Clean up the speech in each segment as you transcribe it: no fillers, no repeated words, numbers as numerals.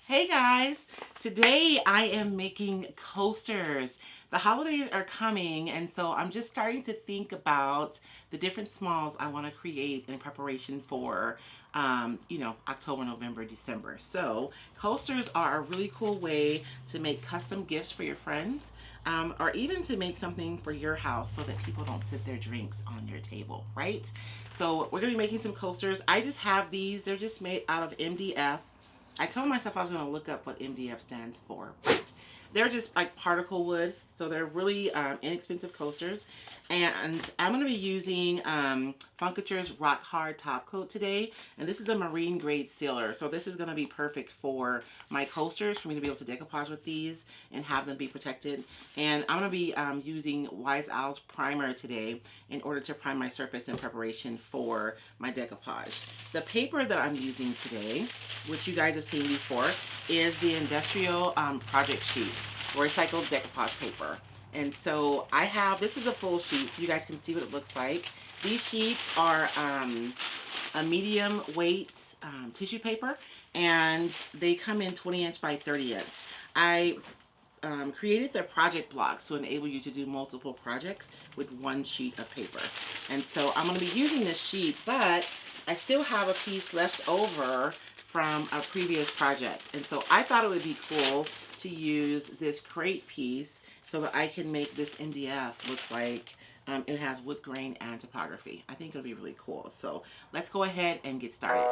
Hey guys, today I am making coasters. The holidays are coming, and so I'm just starting to think about the different smalls I want to create in preparation for October, November, December. So coasters are a really cool way to make custom gifts for your friends, or even to make something for your house so that people don't sit their drinks on your table, right? So we're gonna be making some coasters. I just have these. They're just made out of MDF. I told myself I was going to look up what MDF stands for, but they're just like particle wood, so they're really inexpensive coasters. And I'm going to be using Funkature's Rock Hard Top Coat today, and this is a marine grade sealer, so this is going to be perfect for my coasters, for me to be able to decoupage with these and have them be protected. And I'm going to be using Wise Owl's primer today in order to prime my surface in preparation for my decoupage. The paper that I'm using today, which you guys have seen before, is the industrial project sheet, recycled decoupage paper. And so I have, this is a full sheet so you guys can see what it looks like. These sheets are a medium weight tissue paper, and they come in 20 inch by 30 inch. I created the project blocks to enable you to do multiple projects with one sheet of paper. And so I'm going to be using this sheet, but I still have a piece left over from a previous project. And so I thought it would be cool to use this crate piece so that I can make this MDF look like it has wood grain and topography. I think it'll be really cool. So let's go ahead and get started.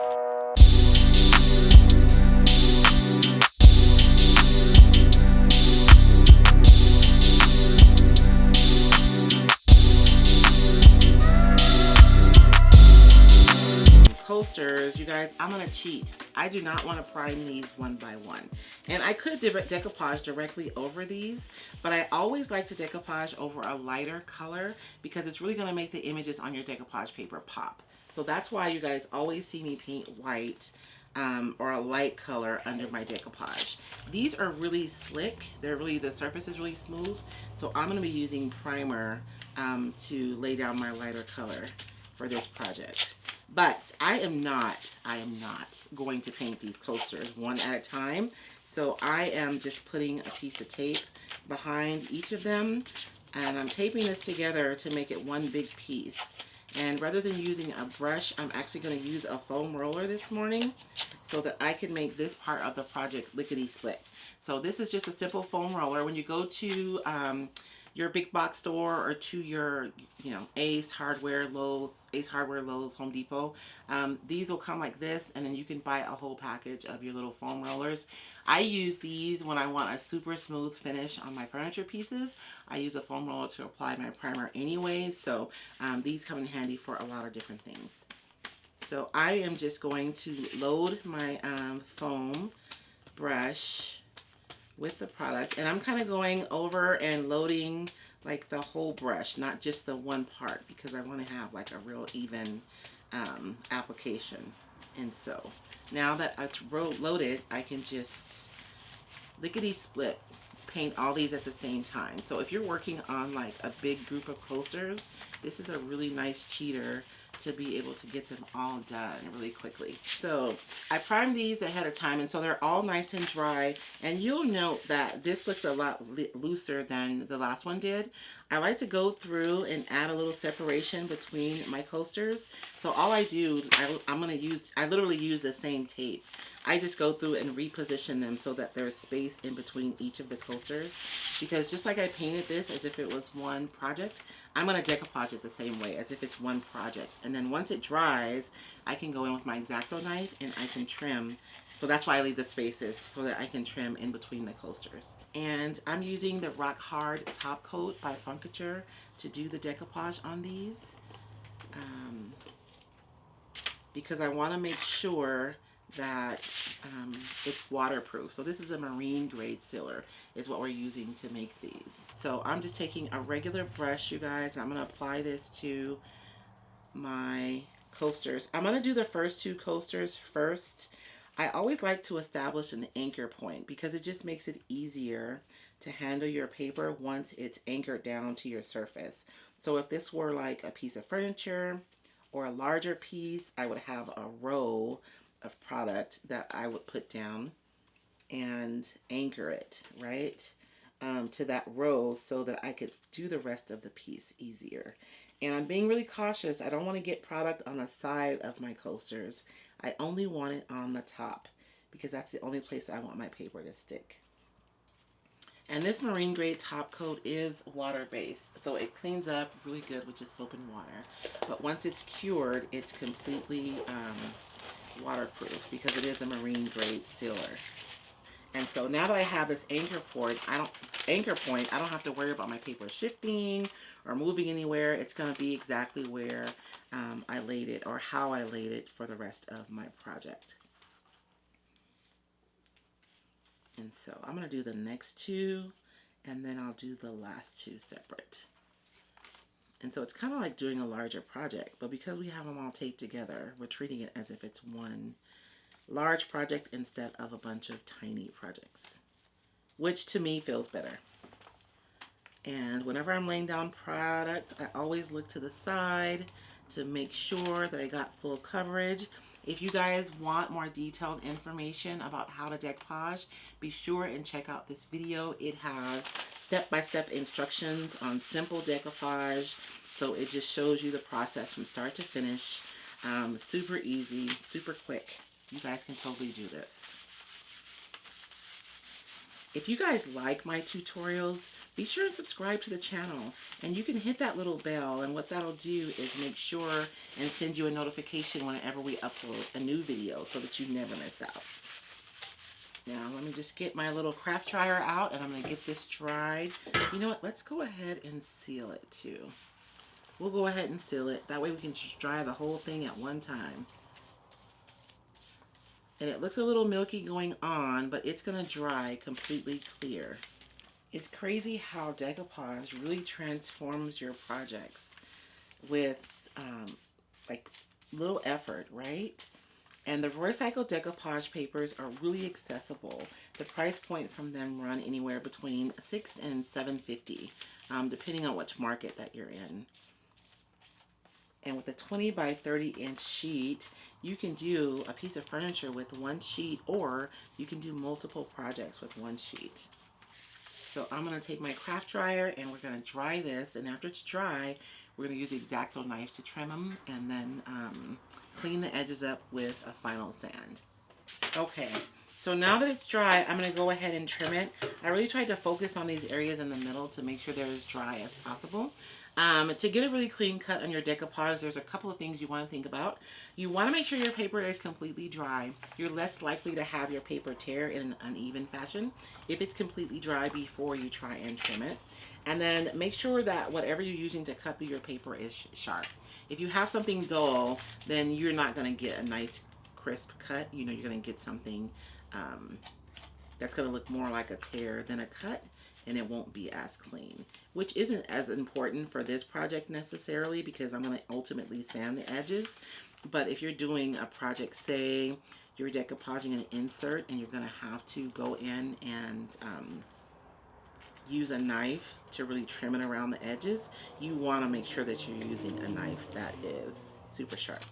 Coasters, you guys, I'm gonna cheat. I do not want to prime these one by one, and I could decoupage directly over these, but I always like to decoupage over a lighter color because it's really going to make the images on your decoupage paper pop. So that's why you guys always see me paint white or a light color under my decoupage. These are really slick. The surface is really smooth, so I'm going to be using primer to lay down my lighter color for this project. But I am not going to paint these coasters one at a time. So I am just putting a piece of tape behind each of them, and I'm taping this together to make it one big piece. And rather than using a brush, I'm actually going to use a foam roller this morning so that I can make this part of the project lickety split. So this is just a simple foam roller. When you go to your big box store or to your, Ace Hardware, Lowe's, Home Depot. These will come like this, and then you can buy a whole package of your little foam rollers. I use these when I want a super smooth finish on my furniture pieces. I use a foam roller to apply my primer anyway, so these come in handy for a lot of different things. So I am just going to load my foam brush with the product, and I'm kind of going over and loading like the whole brush, not just the one part, because I want to have like a real even application. And so now that it's loaded, I can just lickety split paint all these at the same time. So if you're working on like a big group of coasters, this is a really nice cheater to be able to get them all done really quickly. So I primed these ahead of time, and so they're all nice and dry, and you'll note that this looks a lot looser than the last one did. I like to go through and add a little separation between my coasters. So all I do, I literally use the same tape. I just go through and reposition them so that there's space in between each of the coasters, because just like I painted this as if it was one project, I'm going to decoupage it the same way as if it's one project. And then once it dries, I can go in with my X-Acto knife and I can trim. So that's why I leave the spaces, so that I can trim in between the coasters. And I'm using the Rock Hard Top Coat by Funkature to do the decoupage on these, because I want to make sure that it's waterproof. So this is a marine grade sealer is what we're using to make these. So I'm just taking a regular brush, you guys, and I'm going to apply this to my coasters. I'm going to do the first two coasters first. I always like to establish an anchor point because it just makes it easier to handle your paper once it's anchored down to your surface. So if this were like a piece of furniture or a larger piece, I would have a row of product that I would put down and anchor it, right, to that row so that I could do the rest of the piece easier. And I'm being really cautious. I don't want to get product on the side of my coasters. I only want it on the top because that's the only place I want my paper to stick. And this marine grade top coat is water based, so it cleans up really good with just soap and water. But once it's cured, it's completely waterproof because it is a marine grade sealer. And so now that I have this anchor point, I don't have to worry about my paper shifting or moving anywhere. It's going to be exactly where I laid it or how I laid it for the rest of my project. And so I'm going to do the next two, and then I'll do the last two separate. And so it's kind of like doing a larger project, but because we have them all taped together, we're treating it as if it's one large project instead of a bunch of tiny projects, which to me feels better. And whenever I'm laying down product, I always look to the side to make sure that I got full coverage. If you guys want more detailed information about how to decoupage, be sure and check out this video. It has step-by-step instructions on simple decoupage. So it just shows you the process from start to finish. Super easy, super quick. You guys can totally do this. If you guys like my tutorials, be sure and subscribe to the channel, and you can hit that little bell, and what that'll do is make sure and send you a notification whenever we upload a new video so that you never miss out. Now let me just get my little craft dryer out, and I'm going to get this dried. You know what, let's go ahead and seal it too. We'll go ahead and seal it, that way we can just dry the whole thing at one time. And it looks a little milky going on, but it's going to dry completely clear. It's crazy how decoupage really transforms your projects with like little effort, right? And the recycled decoupage papers are really accessible. The price point from them run anywhere between $6 and $7.50, depending on which market that you're in. And with a 20 by 30 inch sheet, you can do a piece of furniture with one sheet, or you can do multiple projects with one sheet. So I'm going to take my craft dryer and we're going to dry this, and after it's dry, we're going to use the X-Acto knife to trim them and then clean the edges up with a final sand. Okay, so now that it's dry, I'm going to go ahead and trim it. I really tried to focus on these areas in the middle to make sure they're as dry as possible. To get a really clean cut on your decoupage, there's a couple of things you want to think about. You want to make sure your paper is completely dry. You're less likely to have your paper tear in an uneven fashion if it's completely dry before you try and trim it. And then make sure that whatever you're using to cut through your paper is sharp. If you have something dull, then you're not going to get a nice crisp cut. You know, you're going to get something that's going to look more like a tear than a cut, and it won't be as clean, which isn't as important for this project necessarily because I'm going to ultimately sand the edges. But if you're doing a project, say you're decoupaging an insert and you're going to have to go in and use a knife to really trim it around the edges, you want to make sure that you're using a knife that is super sharp.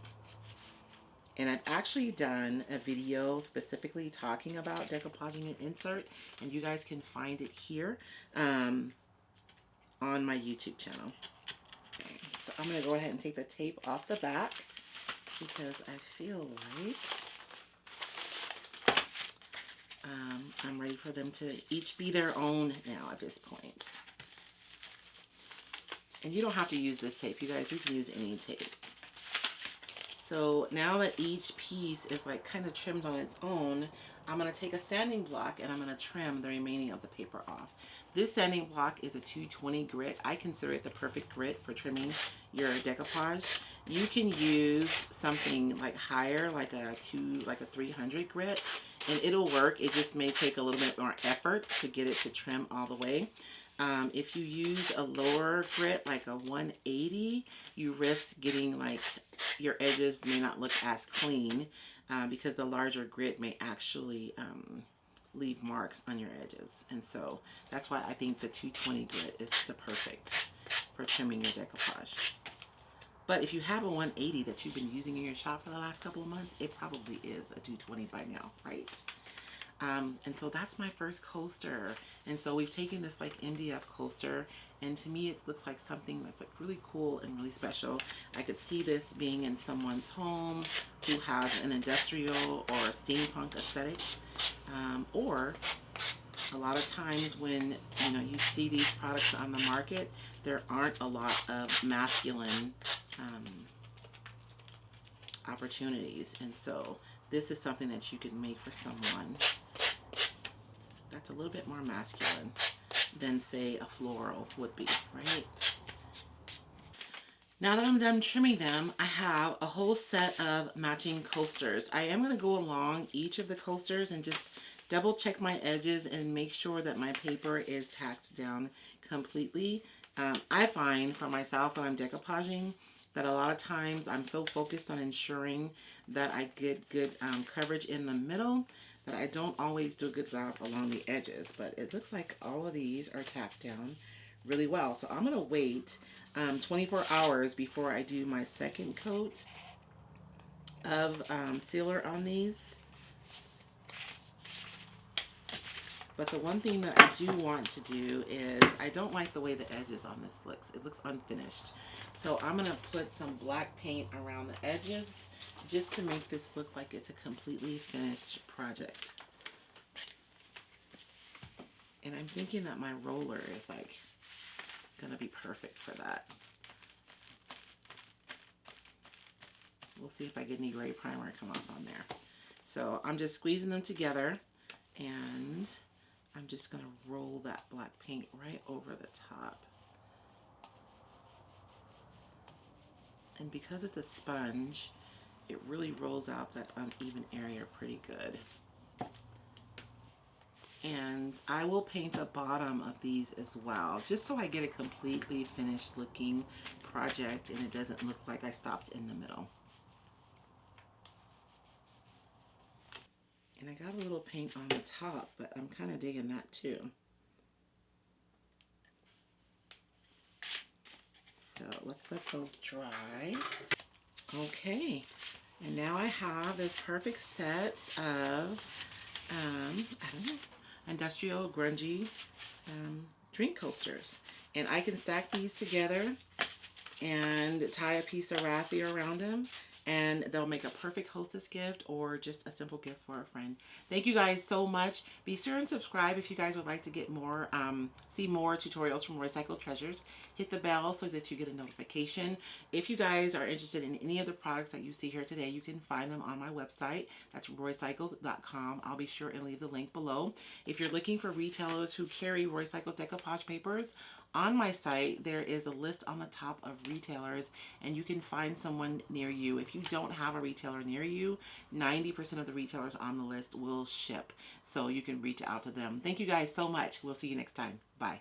And I've actually done a video specifically talking about decoupaging an insert, and you guys can find it here on my YouTube channel. Okay, so I'm going to go ahead and take the tape off the back because I feel like I'm ready for them to each be their own now at this point. And you don't have to use this tape, you guys. You can use any tape. So now that each piece is like kind of trimmed on its own, I'm going to take a sanding block and I'm going to trim the remaining of the paper off. This sanding block is a 220 grit. I consider it the perfect grit for trimming your decoupage. You can use something like higher, like a 300 grit, and it'll work. It just may take a little bit more effort to get it to trim all the way. If you use a lower grit, like a 180, you risk getting like your edges may not look as clean because the larger grit may actually leave marks on your edges. And so that's why I think the 220 grit is the perfect for trimming your decoupage. But if you have a 180 that you've been using in your shop for the last couple of months, it probably is a 220 by now, right? And so that's my first coaster. And so we've taken this like MDF coaster, and to me it looks like something that's like really cool and really special. I could see this being in someone's home who has an industrial or a steampunk aesthetic, or a lot of times when you see these products on the market, there aren't a lot of masculine opportunities, and so this is something that you can make for someone that's a little bit more masculine than say a floral would be, right? Now that I'm done trimming them, I have a whole set of matching coasters. I am going to go along each of the coasters and just double check my edges and make sure that my paper is tacked down completely. I find for myself when I'm decoupaging that a lot of times I'm so focused on ensuring that I get good coverage in the middle that I don't always do a good job along the edges. But it looks like all of these are tacked down really well. So I'm going to wait 24 hours before I do my second coat of sealer on these. But the one thing that I do want to do is, I don't like the way the edges on this looks. It looks unfinished. So I'm going to put some black paint around the edges just to make this look like it's a completely finished project. And I'm thinking that my roller is like going to be perfect for that. We'll see if I get any gray primer come off on there. So I'm just squeezing them together, and I'm just going to roll that black paint right over the top. And because it's a sponge, it really rolls out that uneven area pretty good. And I will paint the bottom of these as well, just so I get a completely finished looking project and it doesn't look like I stopped in the middle. And I got a little paint on the top, but I'm kind of digging that too. So let's let those dry. Okay, and now I have this perfect set of, I don't know, industrial grungy drink coasters. And I can stack these together and tie a piece of raffia around them, and they'll make a perfect Hostess gift or just a simple gift for a friend. Thank you guys so much. Be sure and subscribe if you guys would like to get more, see more tutorials from Roycycled Treasures. Hit the bell so that you get a notification. If you guys are interested in any of the products that you see here today, you can find them on my website. That's roycycled.com. I'll be sure and leave the link below. If you're looking for retailers who carry Roycycled decoupage papers, on my site, there is a list on the top of retailers, and you can find someone near you. If you don't have a retailer near you, 90% of the retailers on the list will ship, so you can reach out to them. Thank you guys so much. We'll see you next time. Bye.